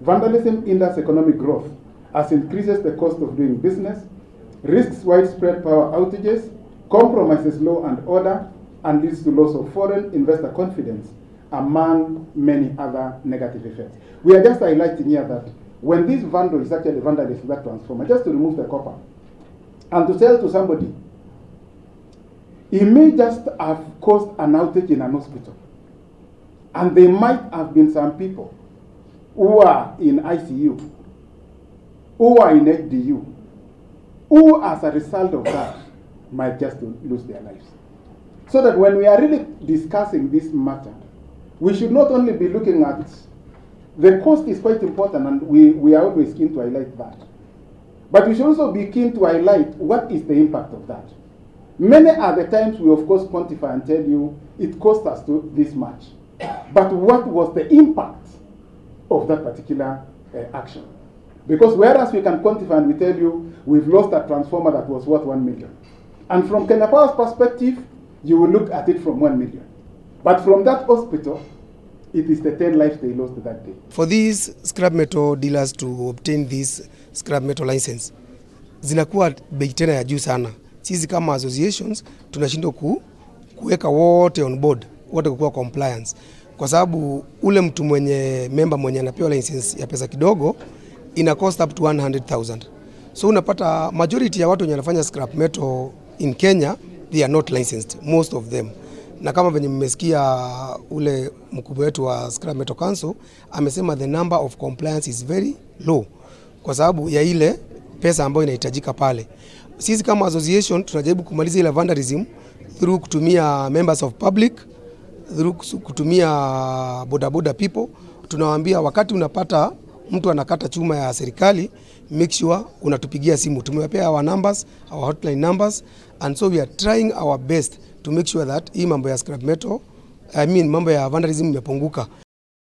Vandalism hinders economic growth as it increases the cost of doing business, risks widespread power outages, compromises law and order, and leads to loss of foreign investor confidence, among many other negative effects. We are just highlighting here that when this vandal is actually vandalizing that transformer, just to remove the copper and to sell to somebody, he may just have caused an outage in an hospital. And there might have been some people who are in ICU, who are in HDU, who as a result of that might just lose their lives. So that when we are really discussing this matter, we should not only be looking at the cost is quite important, and we are always keen to highlight that. But we should also be keen to highlight what is the impact of that. Many are the times we of course quantify and tell you it cost us this much. But what was the impact of that particular action? Because whereas we can quantify and we tell you we've lost a transformer that was worth 1 million. And from Kenya Power's perspective, you will look at it from 1 million. But from that hospital, it is the 10 lives they lost that day. For these scrap metal dealers to obtain this scrap metal license, zinakuwa bei tena ya juu sana. Sisi kama associations tunashindwa kuweka wote on board, wote kuwa compliance. Kwa sababu ule mtu member mwenye anapewa license ya pesa kidogo ina cost up to 100,000. So unapata majority ya watu wenye wanafanya scrap metal in Kenya, they are not licensed, most of them. Na kama venye mmesikia ule mkubwa wetu wa Scrap Metal Council amesema the number of compliance is very low kwa sababu ya ile pesa ambayo inahitajika pale. Sisi kama association tunajaribu kumaliza ile vandalism through kutumia members of public, through kutumia bodaboda people. Tunawaambia wakati unapata mtu anakata chuma ya serikali, make sure unatupigia simu. Tumewapea our numbers, our hotline numbers, and so we are trying our best to make sure that hii mambo ya scrap metal, mambo ya vandalism imepunguka.